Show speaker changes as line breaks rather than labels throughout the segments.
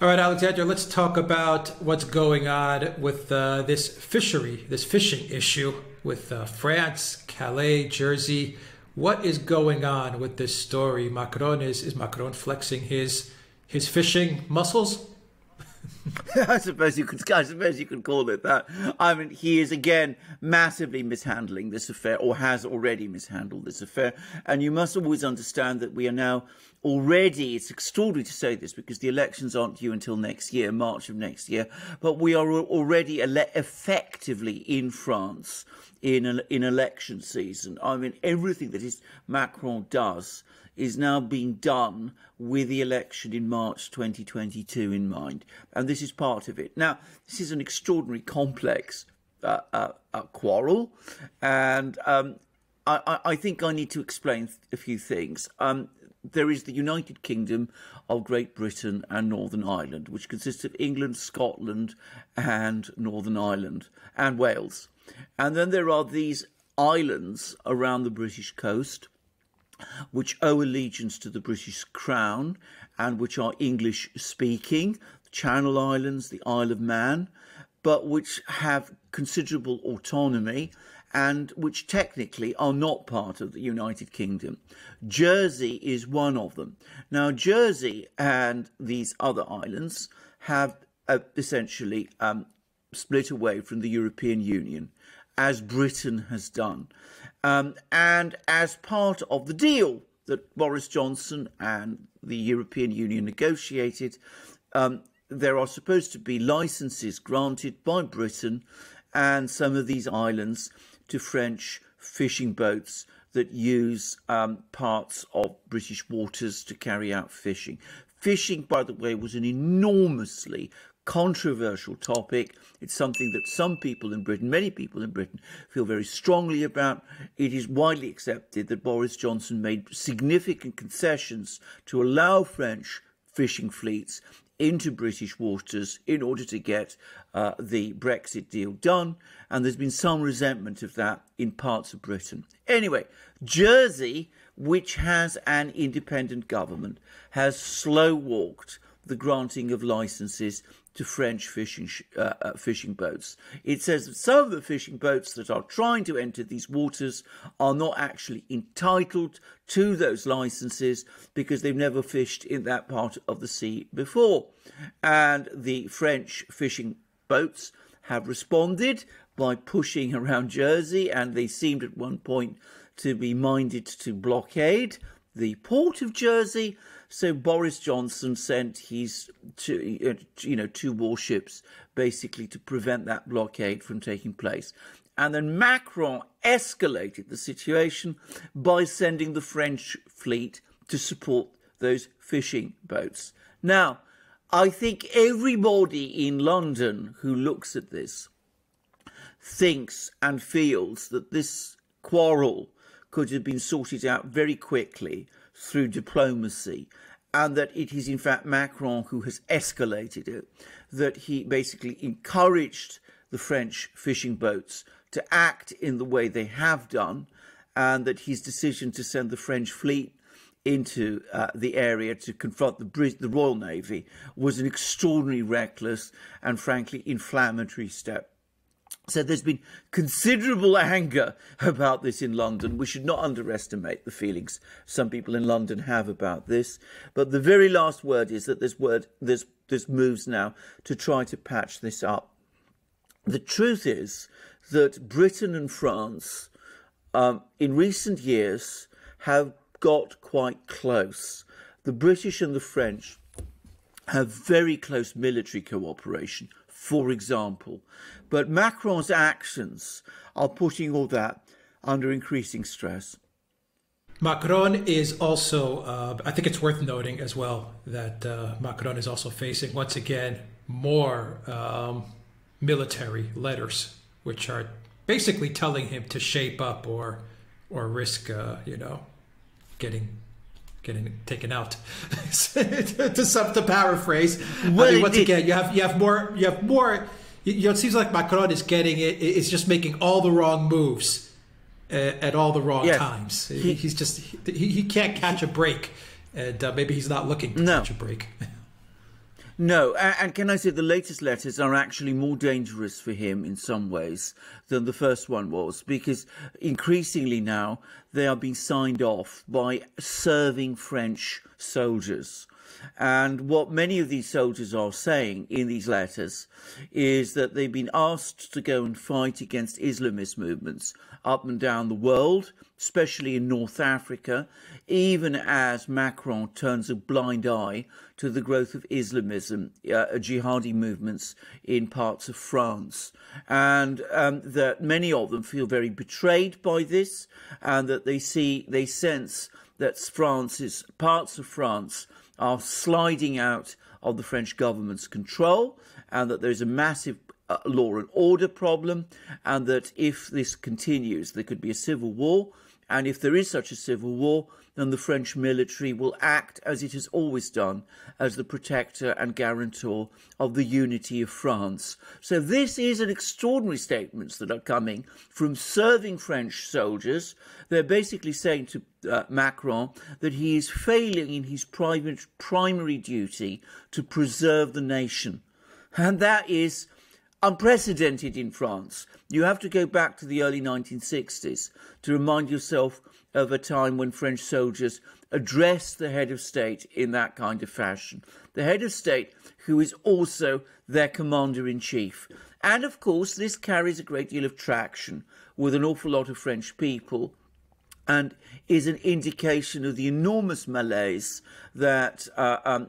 All right, Alexander, let's talk about what's going on with this fishing issue with France, Calais, Jersey. What is going on with this story? Is Macron flexing his fishing muscles?
I suppose you could call it that. I mean, he is again massively mishandling this affair, or has already mishandled this affair. And you must always understand that we are now already, it's extraordinary to say this because the elections aren't due until next year, March of next year, but we are already effectively in France in election season. I mean, everything that Macron does is now being done with the election in March 2022 in mind. And this is part of it. Now, this is an extraordinarily complex quarrel. And I think I need to explain a few things. There is the United Kingdom of Great Britain and Northern Ireland, which consists of England, Scotland, and Northern Ireland, and Wales. And then there are these islands around the British coast, which owe allegiance to the British Crown and which are English-speaking, the Channel Islands, the Isle of Man, but which have considerable autonomy and which technically are not part of the United Kingdom. Jersey is one of them. Now, Jersey and these other islands have essentially split away from the European Union, as Britain has done. And as part of the deal that Boris Johnson and the European Union negotiated, there are supposed to be licences granted by Britain and some of these islands to French fishing boats that use parts of British waters to carry out fishing. Fishing, by the way, was an enormously controversial topic. It's something that some people in Britain, many people in Britain, feel very strongly about. It is widely accepted that Boris Johnson made significant concessions to allow French fishing fleets into British waters in order to get the Brexit deal done. And there's been some resentment of that in parts of Britain. Anyway, Jersey, which has an independent government, has slow-walked the granting of licences to French fishing boats. It says that some of the fishing boats that are trying to enter these waters are not actually entitled to those licenses because they've never fished in that part of the sea before. And the French fishing boats have responded by pushing around Jersey, and they seemed at one point to be minded to blockade the port of Jersey. So Boris Johnson sent his two warships basically to prevent that blockade from taking place. And then Macron escalated the situation by sending the French fleet to support those fishing boats. Now, I think everybody in London who looks at this thinks and feels that this quarrel could have been sorted out very quickly through diplomacy, and that it is in fact Macron who has escalated it, that he basically encouraged the French fishing boats to act in the way they have done, and that his decision to send the French fleet into the area to confront the Royal Navy was an extraordinarily reckless and frankly inflammatory step. So there's been considerable anger about this in London. We should not underestimate the feelings some people in London have about this. But the very last word is that there's moves now to try to patch this up. The truth is that Britain and France in recent years have got quite close. The British and the French have very close military cooperation, for example. But Macron's actions are putting all that under increasing stress.
Macron is also, I think it's worth noting as well, that Macron is also facing, once again, more military letters, which are basically telling him to shape up or risk, getting taken out. to paraphrase.
Well,
I mean, once again, you have more. It seems like Macron is is just making all the wrong moves at all the wrong times. He can't catch a break, and maybe he's not looking to catch a break.
No, and can I say the latest letters are actually more dangerous for him in some ways than the first one was, because increasingly now they are being signed off by serving French soldiers. And what many of these soldiers are saying in these letters is that they've been asked to go and fight against Islamist movements up and down the world, especially in North Africa, even as Macron turns a blind eye to the growth of Islamism, jihadi movements in parts of France. And that many of them feel very betrayed by this, and that they sense that parts of France are sliding out of the French government's control, and that there's a massive law and order problem, and that if this continues, there could be a civil war. And if there is such a civil war, then the French military will act as it has always done, as the protector and guarantor of the unity of France. So this is an extraordinary statements that are coming from serving French soldiers. They're basically saying to Macron that he is failing in his primary duty to preserve the nation. And that is unprecedented in France. You have to go back to the early 1960s to remind yourself of a time when French soldiers addressed the head of state in that kind of fashion. The head of state who is also their commander-in-chief. And of course, this carries a great deal of traction with an awful lot of French people, and is an indication of the enormous malaise that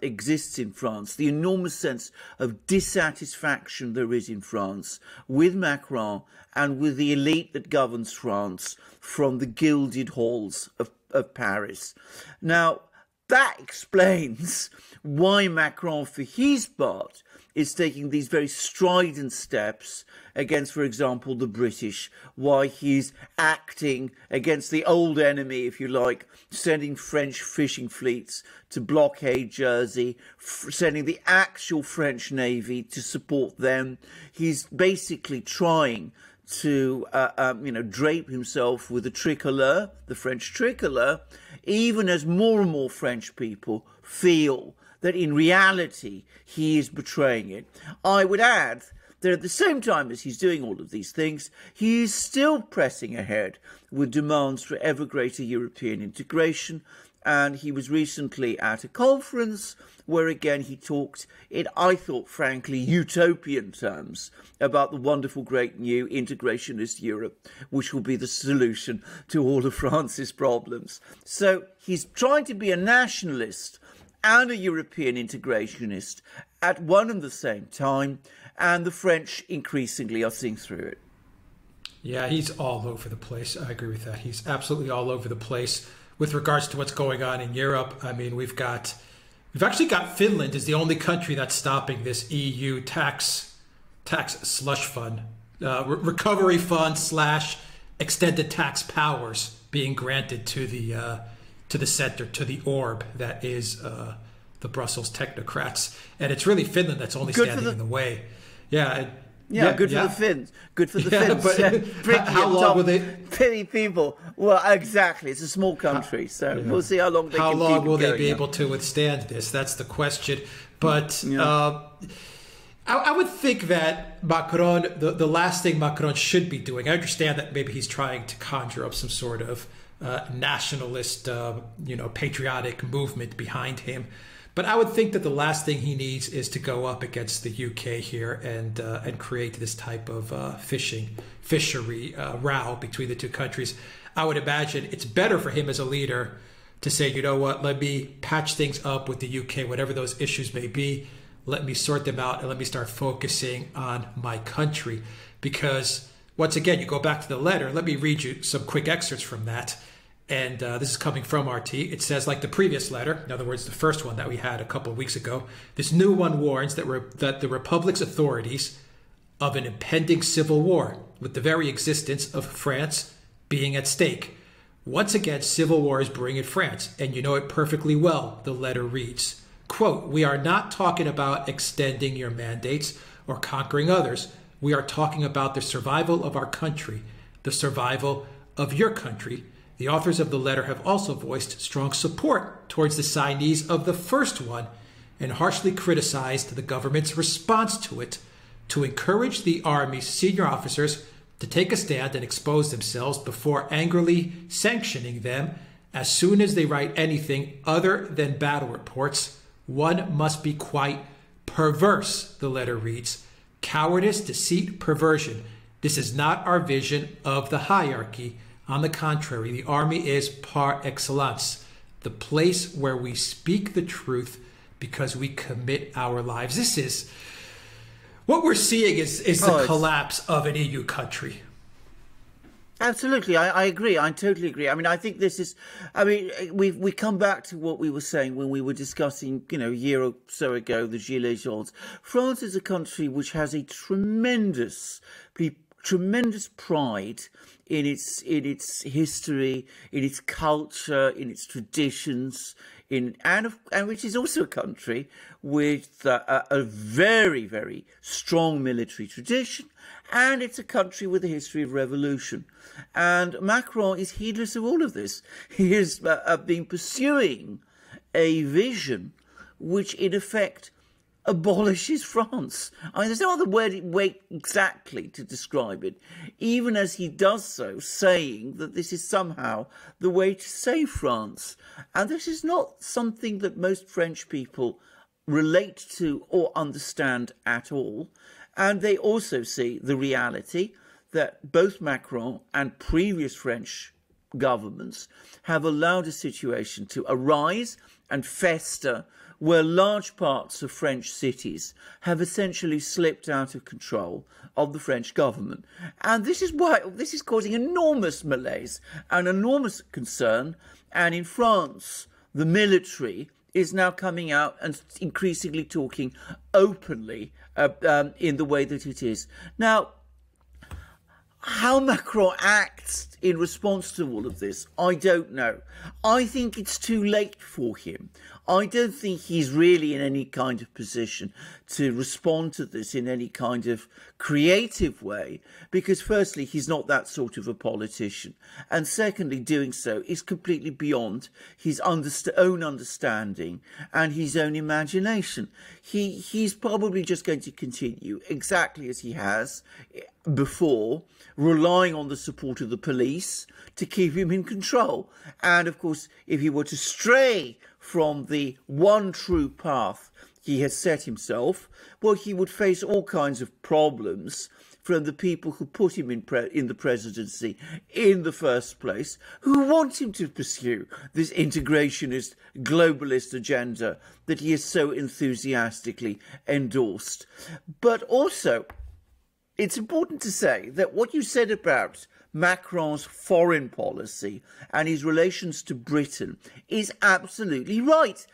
exists in France, the enormous sense of dissatisfaction there is in France with Macron and with the elite that governs France from the gilded halls of Paris. Now, that explains why Macron, for his part, is taking these very strident steps against, for example, the British, why he's acting against the old enemy, if you like, sending French fishing fleets to blockade Jersey, sending the actual French Navy to support them. He's basically trying to, drape himself with the tricolour, the French tricolour, even as more and more French people feel that in reality he is betraying it. I would add that at the same time as he's doing all of these things, he is still pressing ahead with demands for ever greater European integration. And he was recently at a conference where again he talked in, I thought, frankly, utopian terms about the wonderful, great new integrationist Europe, which will be the solution to all of France's problems. So he's trying to be a nationalist and a European integrationist at one and the same time, and the French increasingly are seeing through it.
Yeah, he's all over the place. I agree with that. He's absolutely all over the place with regards to what's going on in Europe. I mean, we've actually got Finland is the only country that's stopping this EU tax slush fund, recovery fund / extended tax powers being granted to the center, to the orb that is the Brussels technocrats. And it's really Finland that's only standing in the way. Yeah.
Good for the Finns. Good for the Finns.
But how long will they?
Pity people. Well, exactly. It's a small country, so we'll see how long they can keep it going.
How long will they be able to withstand this? That's the question. But I would think that Macron, the last thing Macron should be doing, I understand that maybe he's trying to conjure up some sort of nationalist, patriotic movement behind him. But I would think that the last thing he needs is to go up against the UK here and create this type of fishery row between the two countries. I would imagine it's better for him as a leader to say, you know what, let me patch things up with the UK, whatever those issues may be. Let me sort them out and let me start focusing on my country. Because once again, you go back to the letter. Let me read you some quick excerpts from that. And this is coming from RT. It says, like the previous letter, in other words, the first one that we had a couple of weeks ago, this new one warns that the Republic's authorities of an impending civil war, with the very existence of France being at stake. Once again, civil war is brewing in France, and you know it perfectly well, the letter reads. Quote, we are not talking about extending your mandates or conquering others. We are talking about the survival of our country, the survival of your country. The authors of the letter have also voiced strong support towards the signees of the first one, and harshly criticized the government's response to it, to encourage the army's senior officers to take a stand and expose themselves before angrily sanctioning them as soon as they write anything other than battle reports. One must be quite perverse, the letter reads. Cowardice, deceit, perversion. This is not our vision of the hierarchy. On the contrary, the army is par excellence, the place where we speak the truth because we commit our lives. This is what we're seeing is the collapse of an EU country.
Absolutely, I agree. I totally agree. I mean, I think this is. I mean, we come back to what we were saying when we were discussing, a year or so ago, the Gilets jaunes. France is a country which has a tremendous pride in its history, in its culture, in its traditions, and which is also a country with a very, very strong military tradition, and it's a country with a history of revolution. And Macron is heedless of all of this. He has been pursuing a vision which, in effect, abolishes France. I mean, there's no other way exactly to describe it, even as he does so, saying that this is somehow the way to save France. And this is not something that most French people relate to or understand at all. And they also see the reality that both Macron and previous French governments have allowed a situation to arise and fester where large parts of French cities have essentially slipped out of control of the French government. And this is why this is causing enormous malaise and enormous concern. And in France, the military is now coming out and increasingly talking openly in the way that it is. Now, how Macron acts in response to all of this, I don't know. I think it's too late for him. I don't think he's really in any kind of position to respond to this in any kind of creative way, because firstly, he's not that sort of a politician. And secondly, doing so is completely beyond his own understanding and his own imagination. He's probably just going to continue exactly as he has before, relying on the support of the police to keep him in control. And of course, if he were to stray from the one true path he has set himself, well, he would face all kinds of problems from the people who put him in the presidency in the first place, who want him to pursue this integrationist, globalist agenda that he has so enthusiastically endorsed. But also, it's important to say that what you said about Macron's foreign policy and his relations to Britain is absolutely right.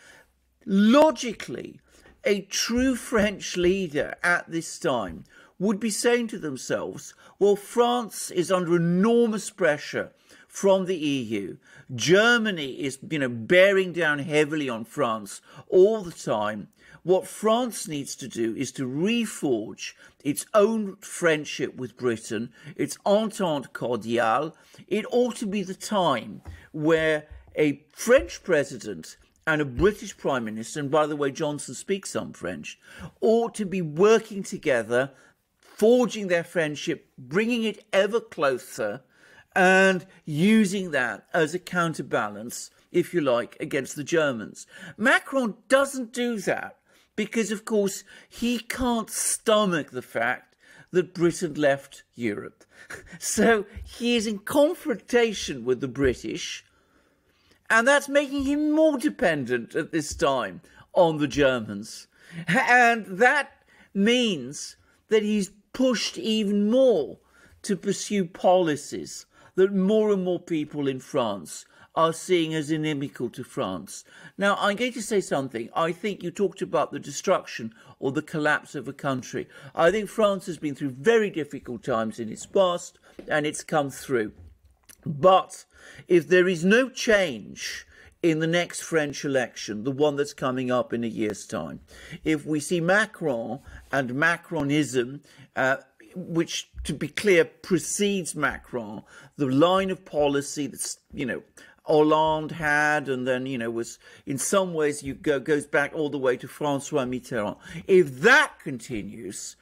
Logically, a true French leader at this time would be saying to themselves, well, France is under enormous pressure from the EU. Germany is, bearing down heavily on France all the time. What France needs to do is to reforge its own friendship with Britain, its entente cordiale. It ought to be the time where a French president and a British Prime Minister, and by the way, Johnson speaks some French, ought to be working together, forging their friendship, bringing it ever closer, and using that as a counterbalance, if you like, against the Germans. Macron doesn't do that because, of course, he can't stomach the fact that Britain left Europe. So he is in confrontation with the British, and that's making him more dependent at this time on the Germans. And that means that he's pushed even more to pursue policies that more and more people in France are seeing as inimical to France. Now, I'm going to say something. I think you talked about the destruction or the collapse of a country. I think France has been through very difficult times in its past, and it's come through. But if there is no change in the next French election, the one that's coming up in a year's time, if we see Macron and Macronism, which, to be clear, precedes Macron, the line of policy that's, Hollande had, and then, you know, was in some ways goes back all the way to François Mitterrand. If that continues,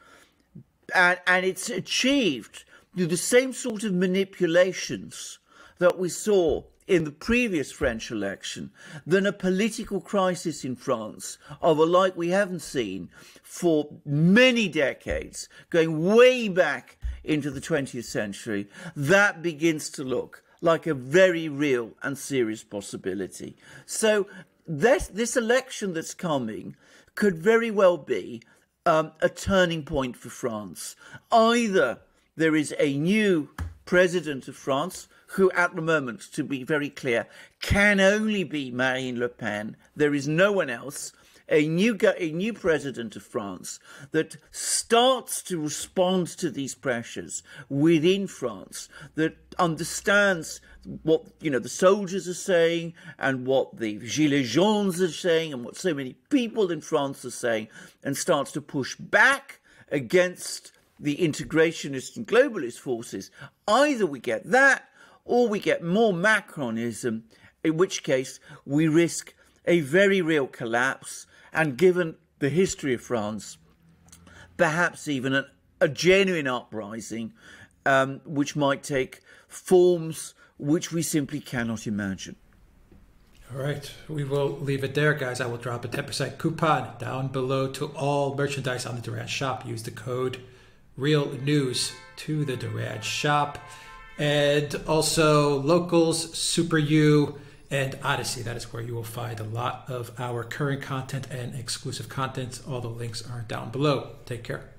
and it's achieved through the same sort of manipulations that we saw in the previous French election, then a political crisis in France of a like we haven't seen for many decades, going way back into the 20th century, that begins to look like a very real and serious possibility. So this election that's coming could very well be a turning point for France. Either there is a new president of France, who at the moment, to be very clear, can only be Marine Le Pen. There is no one else. A new president of France that starts to respond to these pressures within France, that understands what, you know, the soldiers are saying and what the Gilets jaunes are saying and what so many people in France are saying, and starts to push back against the integrationist and globalist forces. Either we get that, or we get more Macronism, in which case we risk a very real collapse, and given the history of France, perhaps even a genuine uprising, which might take forms which we simply cannot imagine.
All right, we will leave it there, guys. I will drop a 10% coupon down below to all merchandise on the Duran shop. Use the code REALNEWS to the Duran shop. And also Locals, Super U, and Odyssey. That is where you will find a lot of our current content and exclusive content. All the links are down below. Take care.